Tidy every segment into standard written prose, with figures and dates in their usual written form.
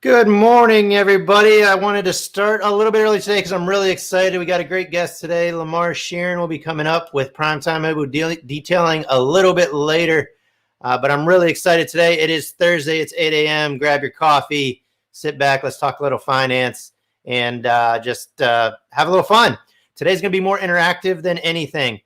Good morning, everybody. I wanted to start a little bit early today because I'm really excited. We got a great guest today. Lamar Sheeran will be coming up with Primetime Mobile detailing a little bit later. But I'm really excited today. It is Thursday. It's 8 a.m. Grab your coffee, sit back. Let's talk a little finance and just have a little fun. Today's going to be more interactive than anything.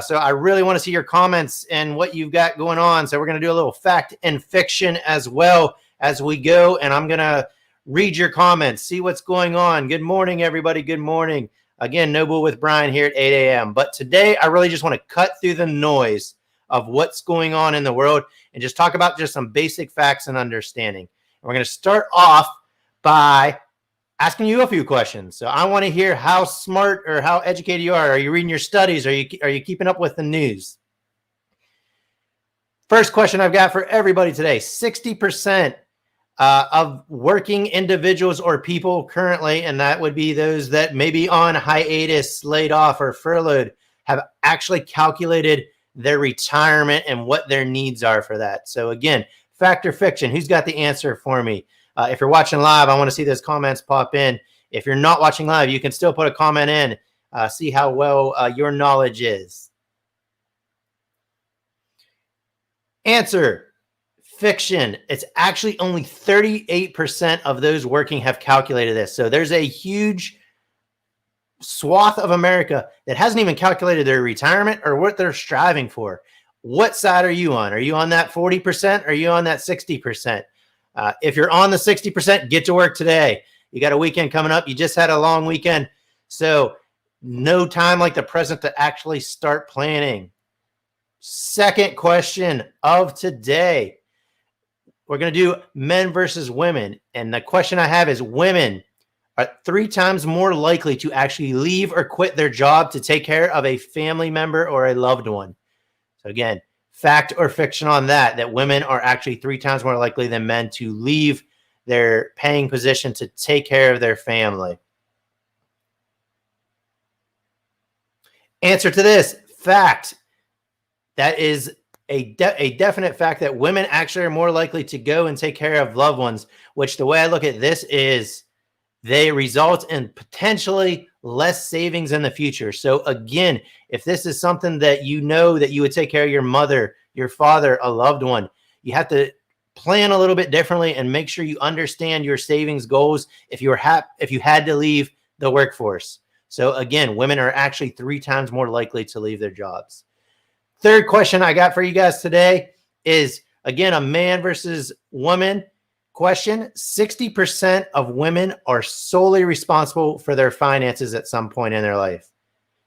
So I really want to see your comments and what you've got going on. So we're going to do a little fact and fiction as well as we go, and I'm going to read your comments, see what's going on. Good morning, everybody. Good morning. Again, Noble with Bryan here at 8 a.m. But today, I really just want to cut through the noise of what's going on in the world and just talk about just some basic facts and understanding. And we're going to start off by asking you a few questions. So I want to hear how smart or how educated you are. Are you reading your studies? Are you keeping up with the news? First question I've got for everybody today, 60% of working individuals or people currently, and that would be those that may be on hiatus, laid off, or furloughed, have actually calculated their retirement and what their needs are for that. So again, fact or fiction, who's got the answer for me? If you're watching live, I want to see those comments pop in. If you're not watching live, you can still put a comment in, see how well your knowledge is. Answer. Fiction. It's actually only 38% of those working have calculated this. So there's a huge swath of America that hasn't even calculated their retirement or what they're striving for. What side are you on? Are you on that 40%? Or are you on that 60%? If you're on the 60%, get to work today. You got a weekend coming up. You just had a long weekend. So no time like the present to actually start planning. Second question of today. We're going to do men versus women. And the question I have is, women are 3 times more likely to actually leave or quit their job to take care of a family member or a loved one. So again, fact or fiction on that women are actually 3 times more likely than men to leave their paying position to take care of their family. Answer to this, fact. That is a definite fact that women actually are more likely to go and take care of loved ones, which the way I look at this is they result in potentially less savings in the future. So again, if this is something that you know that you would take care of your mother, your father, a loved one, you have to plan a little bit differently and make sure you understand your savings goals if you had to leave the workforce. So again, women are actually 3 times more likely to leave their jobs. Third question I got for you guys today is, again, a man versus woman question. 60% of women are solely responsible for their finances at some point in their life.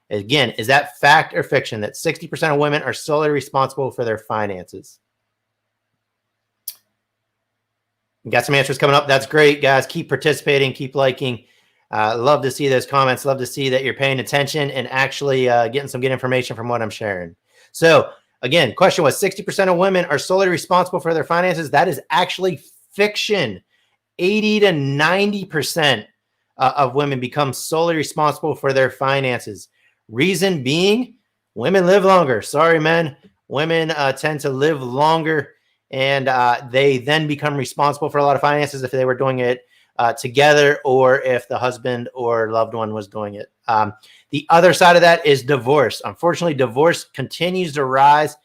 Again, is that fact or fiction that 60% of women are solely responsible for their finances? Got some answers coming up. That's great, guys. Keep participating. Keep liking. Love to see those comments. Love to see that you're paying attention and actually getting some good information from what I'm sharing. So again, question was 60% of women are solely responsible for their finances. That is actually fiction. 80 to 90% of women become solely responsible for their finances. Reason being, women live longer. Sorry, men. Women tend to live longer, and they then become responsible for a lot of finances if they were doing it together or if the husband or loved one was doing it. The other side of that is divorce. Unfortunately, divorce continues to rise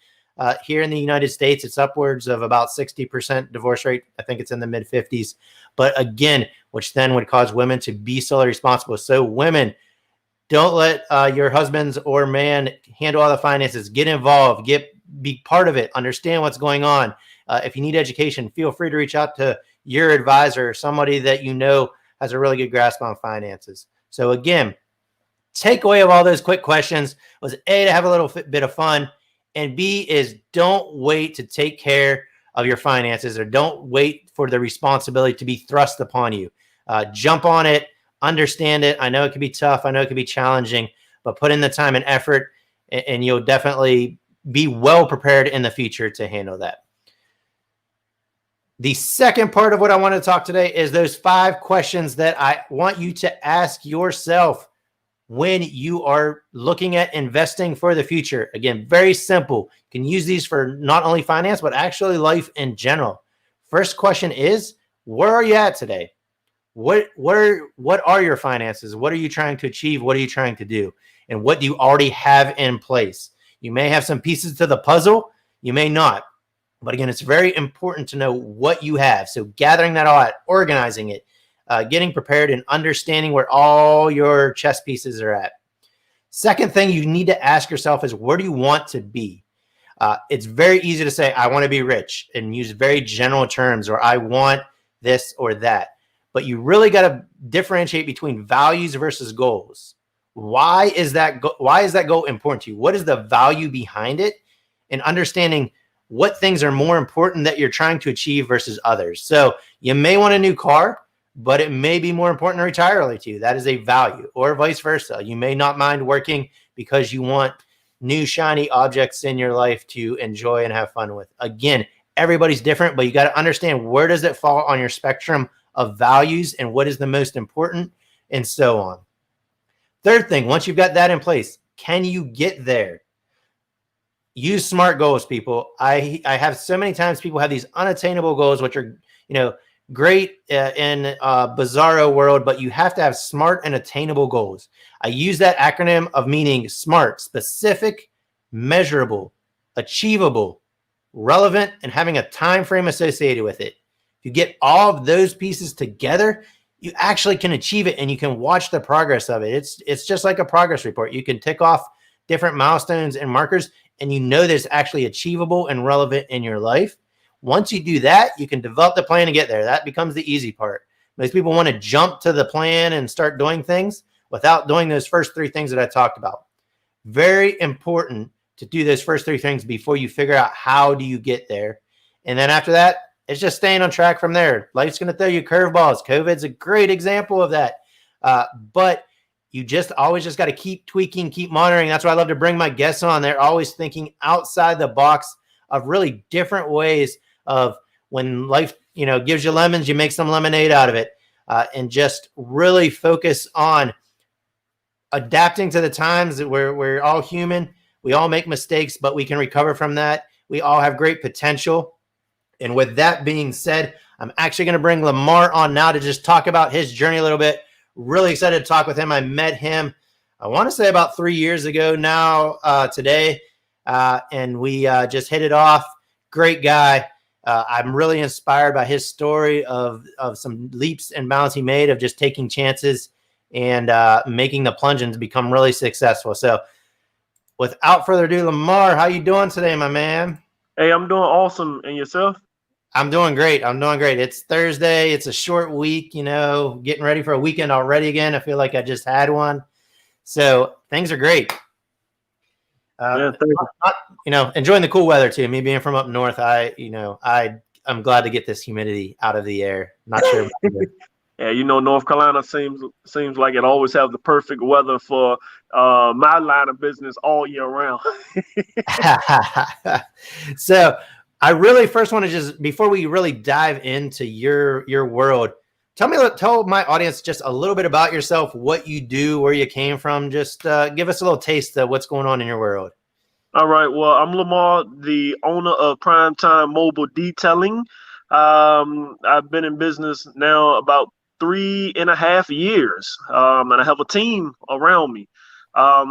here in the United States. It's upwards of about 60% divorce rate. I think it's in the mid 50s. But again, which then would cause women to be solely responsible. So women, don't let your husbands or man handle all the finances. Get involved. Be part of it. Understand what's going on. If you need education, feel free to reach out to your advisor, somebody that you know has a really good grasp on finances. So again, takeaway of all those quick questions was A, to have a little bit of fun, and B is don't wait to take care of your finances, or don't wait for the responsibility to be thrust upon you. Jump on it, understand it. I know it can be tough. I know it can be challenging, but put in the time and effort, and you'll definitely be well prepared in the future to handle that. The second part of what I want to talk today is those 5 questions that I want you to ask yourself when you are looking at investing for the future. Again, very simple. You can use these for not only finance, but actually life in general. First question is, Where are you at today? What are your finances? What are you trying to achieve? What are you trying to do? And what do you already have in place? You may have some pieces to the puzzle, you may not. But again, it's very important to know what you have. So gathering that all out, organizing it, getting prepared, and understanding where all your chess pieces are at. Second thing you need to ask yourself is, where do you want to be? It's very easy to say, I want to be rich, and use very general terms, or I want this or that. But you really got to differentiate between values versus goals. Why is that goal important to you? What is the value behind it? And understanding what things are more important that you're trying to achieve versus others. So you may want a new car, but it may be more important to retire early to you. That is a value, or vice versa. You may not mind working because you want new shiny objects in your life to enjoy and have fun with. Again, everybody's different, but you got to understand, where does it fall on your spectrum of values and what is the most important, and so on. Third thing, once you've got that in place, can you get there? Use SMART goals, people. I have so many times people have these unattainable goals, which are, great in a bizarro world, but you have to have SMART and attainable goals. I use that acronym of meaning SMART: specific, measurable, achievable, relevant, and having a time frame associated with it. If you get all of those pieces together, you actually can achieve it, and you can watch the progress of it. It's just like a progress report. You can tick off different milestones and markers, and that it's actually achievable and relevant in your life. Once you do that, you can develop the plan to get there. That becomes the easy part. Most people want to jump to the plan and start doing things without doing those first three things that I talked about. Very important to do those first three things before you figure out how do you get there. And then after that, it's just staying on track from there. Life's going to throw you curveballs. COVID's a great example of that. But you always got to keep tweaking, keep monitoring. That's why I love to bring my guests on. They're always thinking outside the box of really different ways of, when life, gives you lemons, you make some lemonade out of it, and just really focus on adapting to the times that we're all human. We all make mistakes, but we can recover from that. We all have great potential. And with that being said, I'm actually going to bring Lamar on now to just talk about his journey a little bit. Really excited to talk with him. I met him, I want to say about 3 years ago now today, and we just hit it off. Great guy. I'm really inspired by his story of some leaps and bounds he made, of just taking chances and making the plunge and become really successful. So without further ado, Lamar, how you doing today, my man? Hey, I'm doing awesome. And yourself? I'm doing great. It's Thursday. It's a short week, getting ready for a weekend already again. I feel like I just had one. So things are great. Enjoying the cool weather too. Me being from up north, I'm glad to get this humidity out of the air. Not sure. Yeah, North Carolina seems like it always have the perfect weather for my line of business all year round. So I really first want to just, before we really dive into your world, tell my audience just a little bit about yourself, what you do, where you came from. Just give us a little taste of what's going on in your world. All right. Well, I'm Lamar, the owner of Primetime Mobile Detailing. I've been in business now about 3.5 years, and I have a team around me. A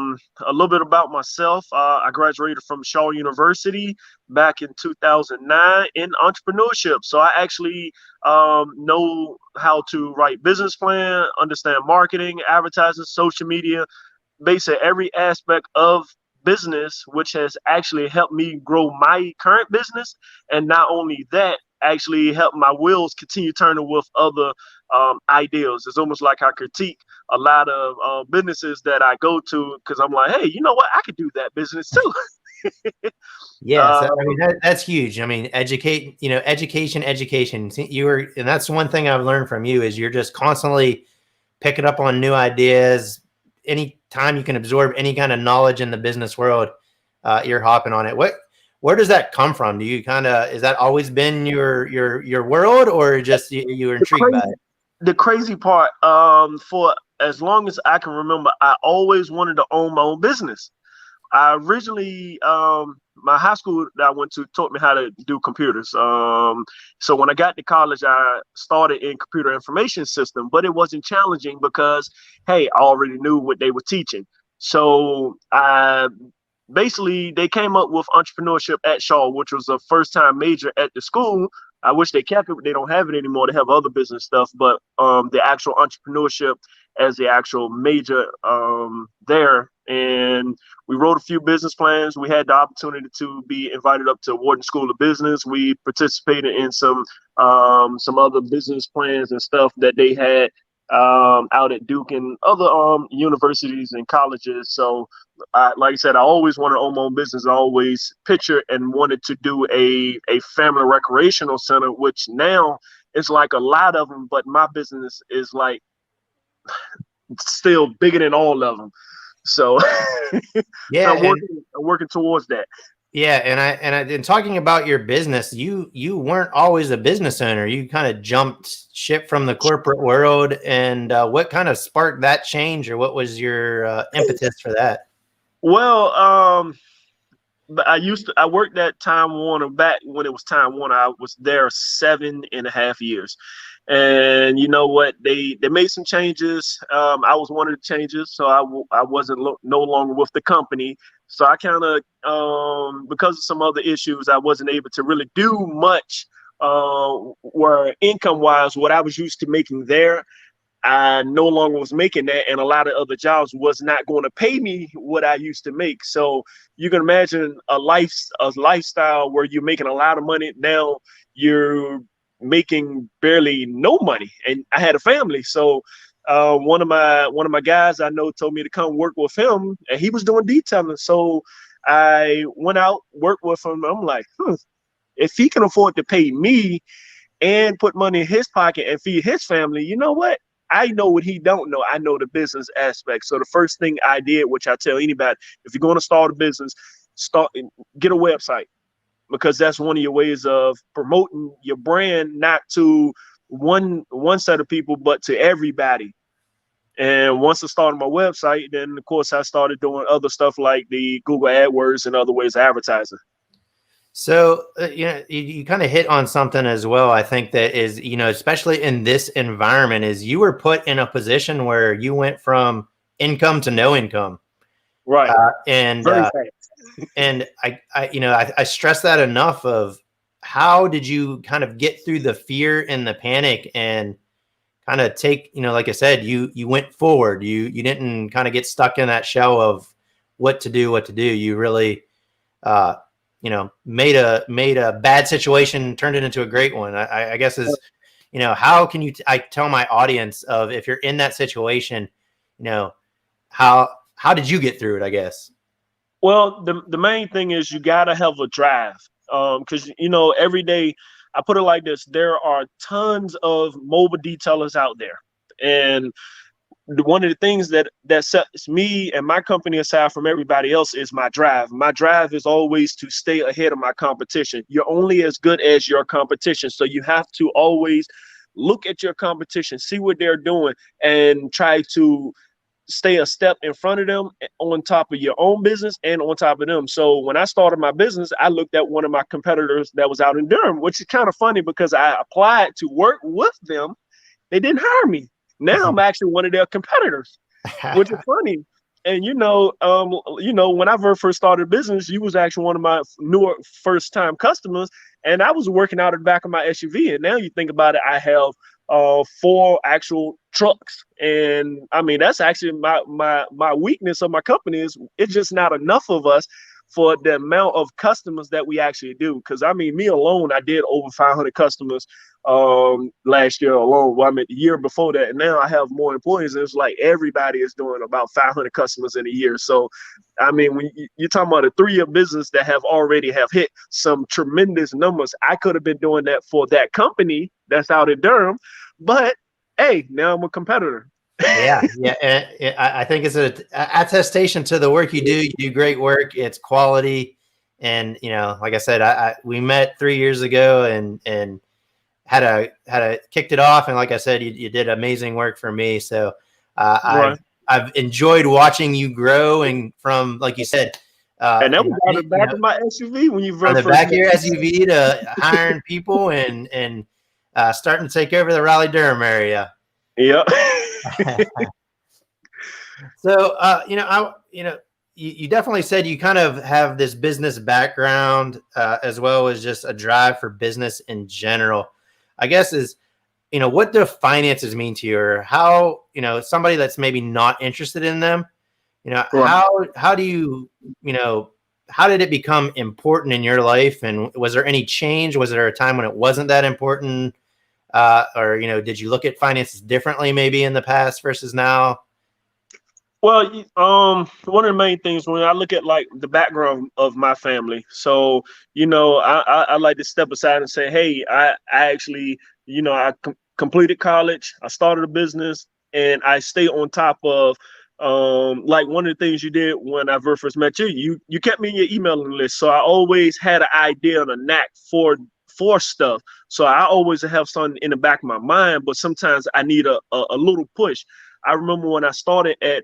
little bit about myself. I graduated from Shaw University back in 2009 in entrepreneurship. So I actually know how to write business plan, understand marketing, advertising, social media, basically every aspect of business, which has actually helped me grow my current business. And not only that, actually help my wheels continue turning with other ideas. It's almost like I critique a lot of businesses that I go to, because I'm like, hey, you know what? I could do that business too. Yes, that's huge. Education. And that's one thing I've learned from you, is you're just constantly picking up on new ideas. Anytime you can absorb any kind of knowledge in the business world, you're hopping on it. Where does that come from? Do you is that always been your world, or just you were intrigued by it? The crazy part, for as long as I can remember, I always wanted to own my own business. I originally, my high school that I went to taught me how to do computers. So when I got to college, I started in computer information system, but it wasn't challenging because, hey, I already knew what they were teaching. So I basically they came up with entrepreneurship at Shaw, which was a first time major at the school. I wish they kept it, but they don't have it anymore. They have other business stuff, but the actual entrepreneurship as the actual major there. And we wrote a few business plans. We had the opportunity to be invited up to Wharton School of Business. We participated in some other business plans and stuff that they had out at Duke and other universities and colleges. So, like I said, I always wanted to own my own business. I always pictured and wanted to do a family recreational center, which now is like a lot of them, but my business is like still bigger than all of them. So, so Yeah, I'm working towards that. yeah, and talking about your business, you weren't always a business owner. You kind of jumped ship from the corporate world, and what kind of sparked that change, or what was your impetus for that? Well, but I worked at Time Warner back when it was Time Warner. I was there 7.5 years. And you know what? They made some changes. I was one of the changes, so I wasn't no longer with the company. So I kind of because of some other issues, I wasn't able to really do much where income wise what I was used to making there. I no longer was making that, and a lot of other jobs was not going to pay me what I used to make. So you can imagine a lifestyle where you're making a lot of money. Now you're making barely no money, and I had a family. So one of my guys I know told me to come work with him, and he was doing detailing. So I went out, worked with him. I'm like, if he can afford to pay me and put money in his pocket and feed his family, you know what? I know what he don't know. I know the business aspect. So the first thing I did, which I tell anybody, if you're going to start a business, get a website, because that's one of your ways of promoting your brand, not to one set of people, but to everybody. And once I started my website, then of course I started doing other stuff like the Google AdWords and other ways of advertising. So, you kind of hit on something as well. I think that is, especially in this environment, is you were put in a position where you went from income to no income. Right. And Very fast. and I stress that enough of how did you kind of get through the fear and the panic and kind of take, like I said, you went forward. You didn't kind of get stuck in that shell of what to do. You really, made a bad situation, turned it into a great one. I guess is, how can I tell my audience of, if you're in that situation, how did you get through it, I guess? Well, the main thing is you gotta have a drive. Because every day, I put it like this: there are tons of mobile detailers out there, and one of the things that sets me and my company aside from everybody else is my drive. My drive is always to stay ahead of my competition. You're only as good as your competition, so you have to always look at your competition, see what they're doing, and try to stay a step in front of them, on top of your own business and on top of them. So when I started my business, I looked at one of my competitors that was out in Durham, which is kind of funny because I applied to work with them. They didn't hire me. Now I'm actually one of their competitors, which is funny. And when I first started business, you was actually one of my newer first time customers, and I was working out of the back of my SUV. And now you think about it, I have 4 actual trucks, and I mean that's actually my weakness of my company is it's just not enough of us for the amount of customers that we actually do. Because I mean, me alone, I did over 500 customers last year alone. Well, I mean, the year before that, and now I have more employees. And it's like everybody is doing about 500 customers in a year. So, I mean, when you're talking about a 3-year business that have already have hit some tremendous numbers, I could have been doing that for that company that's out in Durham, but hey, now I'm a competitor. Yeah. And I think it's an attestation to the work you do. You do great work. It's quality. And, like I said, we met 3 years ago and had a kicked it off. And like I said, you did amazing work for me. So Right. I've enjoyed watching you grow, and from, like you said, And that was out of the back of my SUV when you from the first back of met your me. SUV to hiring people and starting to take over the Raleigh Durham area. Yeah. So, you definitely said you kind of have this business background as well as just a drive for business in general. I guess what do finances mean to you, or how, somebody that's maybe not interested in them, Right. how do you, how did it become important in your life? And was there any change? Was there a time when it wasn't that important? Or, did you look at finances differently maybe in the past versus now? Well, one of the main things when I look at like the background of my family, so I like to step aside and say, hey, I actually, I completed college, I started a business, and I stay on top of, like one of the things you did when I very first met you kept me in your emailing list, so I always had an idea and a knack for stuff. So I always have something in the back of my mind, but sometimes I need a little push. I remember when I started at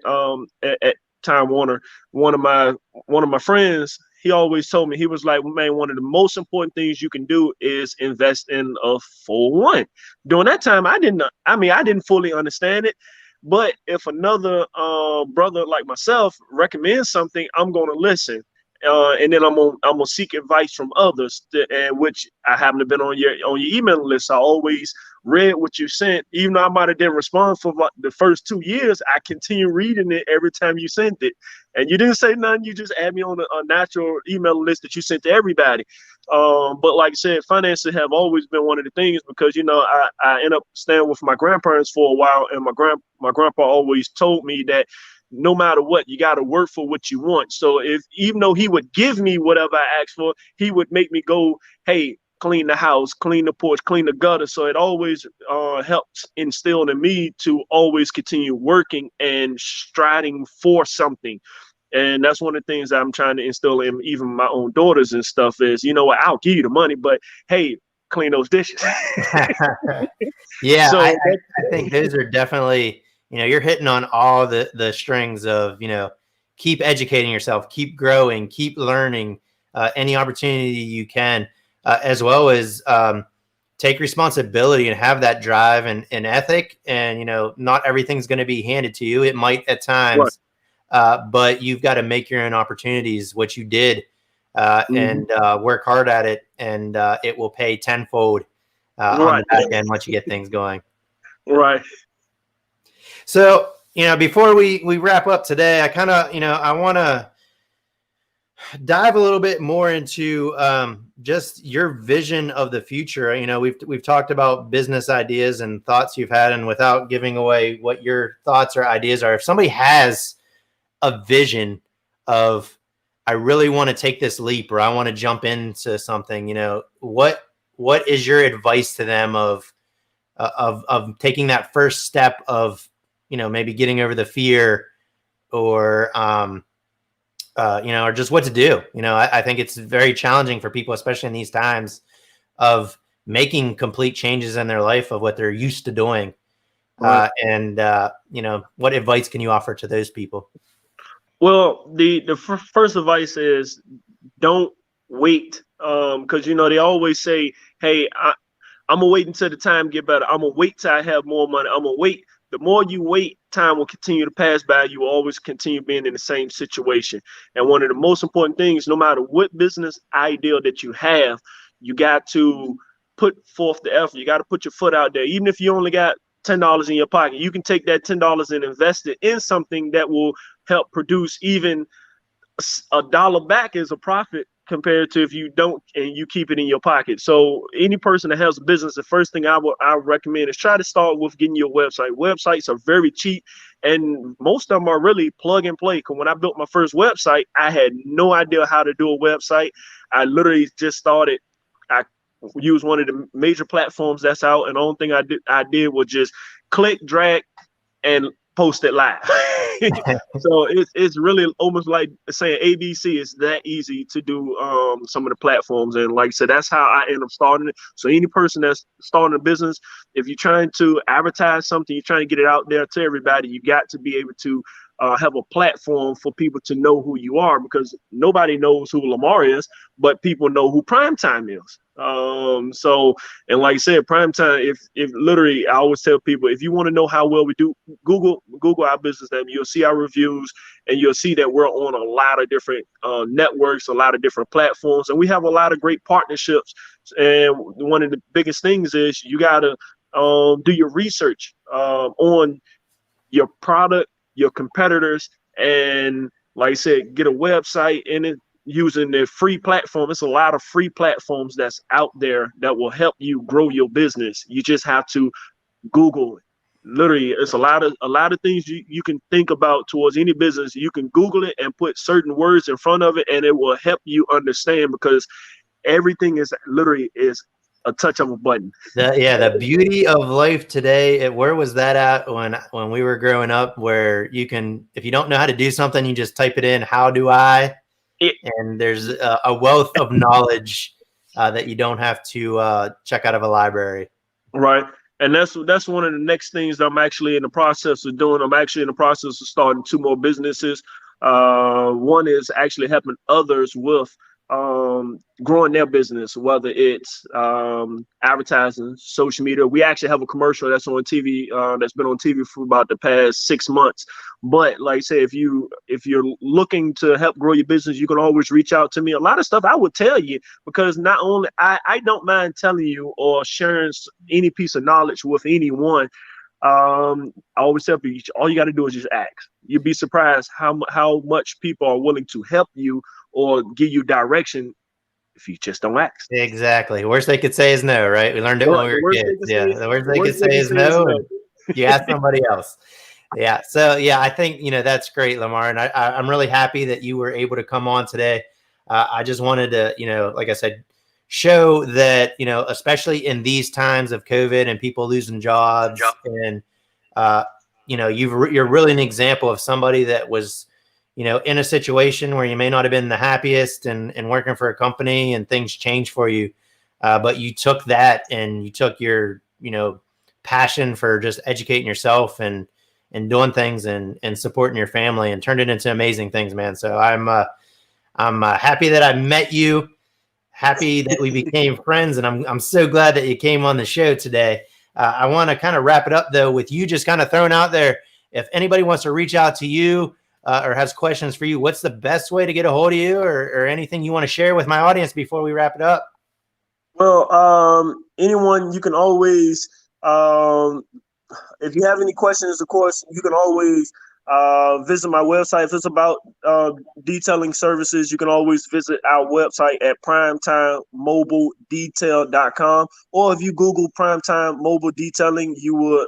Time Warner, one of my friends, he always told me, he was like, man, one of the most important things you can do is invest in a 401. During that time, I didn't fully understand it. But if another brother like myself recommends something, I'm gonna listen. And then I'm gonna seek advice from others, and which I happen to have been on your email list. I always read what you sent, even though I might have didn't respond for the first 2 years. I continue reading it every time you sent it, and you didn't say nothing. You just add me on a natural email list that you sent to everybody. But like I said, finances have always been one of the things, because I end up staying with my grandparents for a while, and my grandpa always told me that no matter what, you got to work for what you want. So even though he would give me whatever I asked for, he would make me go, hey, clean the house, clean the porch, clean the gutter. So it always helps instill in me to always continue working and striding for something. And that's one of the things that I'm trying to instill in even my own daughters and stuff is, what, I'll give you the money, but hey, clean those dishes. Yeah, So I think those are definitely, you're hitting on all the strings of, keep educating yourself, keep growing, keep learning any opportunity you can, as well as take responsibility and have that drive and ethic. And, not everything's going to be handed to you. It might at times, but you've got to make your own opportunities, what you did, and work hard at it, and it will pay tenfold on the back end once you get things going. Right. So, before we wrap up today, I kind of, I want to dive a little bit more into just your vision of the future. We've talked about business ideas and thoughts you've had, and without giving away what your thoughts or ideas are, if somebody has a vision of, I really want to take this leap, or I want to jump into something, what is your advice to them of taking that first step of, maybe getting over the fear, or or just what to do? I think it's very challenging for people, especially in these times, of making complete changes in their life of what they're used to doing. Right. What advice can you offer to those people? Well, the first advice is don't wait, because they always say, hey, I'm gonna wait until the time get better. I'm gonna wait till I have more money. I'm gonna wait. The more you wait, time will continue to pass by. You will always continue being in the same situation. And one of the most important things, no matter what business idea that you have, you got to put forth the effort. You got to put your foot out there. Even if you only got $10 in your pocket, you can take that $10 and invest it in something that will help produce even $1 back as a profit, compared to if you don't and you keep it in your pocket. So any person that has a business, the first thing I recommend is try to start with getting your website. Websites are very cheap, and most of them are really plug and play. Because when I built my first website, I had no idea how to do a website. I literally just started. I used one of the major platforms that's out, and the only thing I did was just click, drag, and post it live. So it's really almost like saying ABC. It's that easy to do some of the platforms, and like I said, that's how I end up starting it. So any person that's starting a business, if you're trying to advertise something, you're trying to get it out there to everybody, you got to be able to have a platform for people to know who you are, because nobody knows who Lamar is, but people know who Primetime is. So, and like I said, Primetime, if literally, I always tell people, if you want to know how well we do, Google our business name. You'll see our reviews, and you'll see that we're on a lot of different networks, a lot of different platforms, and we have a lot of great partnerships. And one of the biggest things is you got to do your research on your product, your competitors, and like I said, get a website in it using the free platform. It's a lot of free platforms that's out there that will help you grow your business. You just have to Google it. Literally, it's a lot of things you can think about towards any business. You can Google it and put certain words in front of it, and it will help you understand, because everything is literally is a touch of a button. The beauty of life today. Where was that at when we were growing up? Where you can, if you don't know how to do something, you just type it in. How do I? And there's a wealth of knowledge that you don't have to check out of a library. Right. And that's one of the next things I'm actually in the process of doing. I'm actually in the process of starting 2 more businesses. One is actually helping others with growing their business, whether it's advertising, social media. We actually have a commercial that's on TV, that's been on TV for about the past 6 months. But like I say, if you're looking to help grow your business, you can always reach out to me. A lot of stuff I would tell you, because not only I don't mind telling you or sharing any piece of knowledge with anyone. I always tell people, all you got to do is just ask. You'd be surprised how much people are willing to help you or give you direction if you just don't ask. Exactly. The worst they could say is no, right? We learned it when we were kids. Yeah. The worst they could say is no. And you ask somebody else. Yeah. So yeah, I think, that's great, Lamar. And I'm really happy that you were able to come on today. I just wanted to, like I said, show that, especially in these times of COVID and people losing jobs, and, you're really an example of somebody that was, in a situation where you may not have been the happiest and working for a company and things changed for you. But you took that and you took your, passion for just educating yourself and doing things and supporting your family and turned it into amazing things, man. So I'm happy that I met you, happy that we became friends. And I'm so glad that you came on the show today. I want to kind of wrap it up though, with you just kind of throwing out there, if anybody wants to reach out to you, or has questions for you, what's the best way to get a hold of you, or anything you want to share with my audience before we wrap it up? Well, anyone, you can always, if you have any questions, of course, you can always visit my website. If it's about detailing services, you can always visit our website at primetimemobiledetail.com. Or if you Google Primetime Mobile Detailing, you will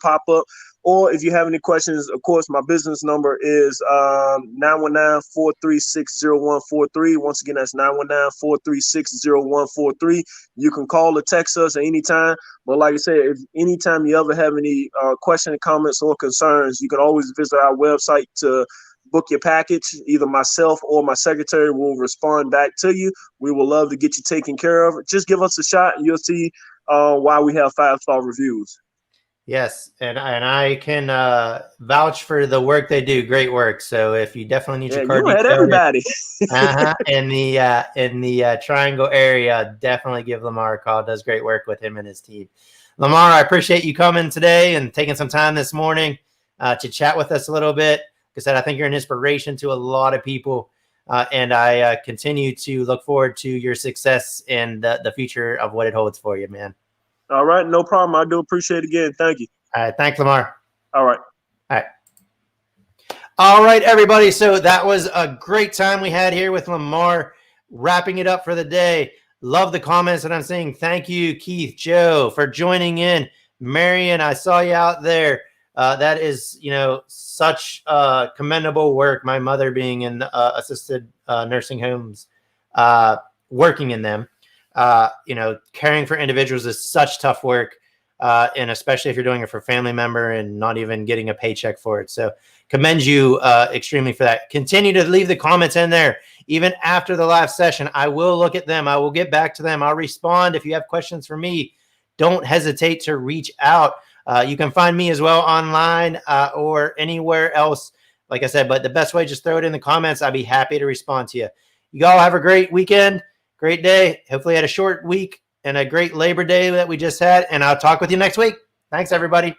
pop up. Or if you have any questions, of course, my business number is 919-436-0143. Once again, that's 919-436-0143. You can call or text us at any time. But like I said, if anytime you ever have any questions, comments, or concerns, you can always visit our website to book your package. Either myself or my secretary will respond back to you. We will love to get you taken care of. Just give us a shot and you'll see why we have 5-star reviews. Yes, and I can vouch for the work they do. Great work. So if you definitely need your car detailed, everybody in the Triangle area, definitely give Lamar a call. Does great work with him and his team. Lamar, I appreciate you coming today and taking some time this morning to chat with us a little bit. Like I said, I think you're an inspiration to a lot of people, and I continue to look forward to your success and the future of what it holds for you, man. All right, no problem. I do appreciate it again. Thank you. All right, thanks, Lamar. All right. All right, everybody. So that was a great time we had here with Lamar, wrapping it up for the day. Love the comments that I'm seeing. Thank you, Keith, Joe, for joining in. Marion, I saw you out there. That is, such commendable work. My mother being in assisted nursing homes, working in them. Caring for individuals is such tough work. and especially if you're doing it for a family member and not even getting a paycheck for it. So commend you extremely for that. Continue to leave the comments in there. Even after the live session, I will look at them. I will get back to them. I'll respond. If you have questions for me, don't hesitate to reach out. You can find me as well online or anywhere else, like I said, but the best way, just throw it in the comments. I'd be happy to respond to you. You all have a great weekend, great day. Hopefully had a short week and a great Labor Day that we just had, and I'll talk with you next week. Thanks, everybody.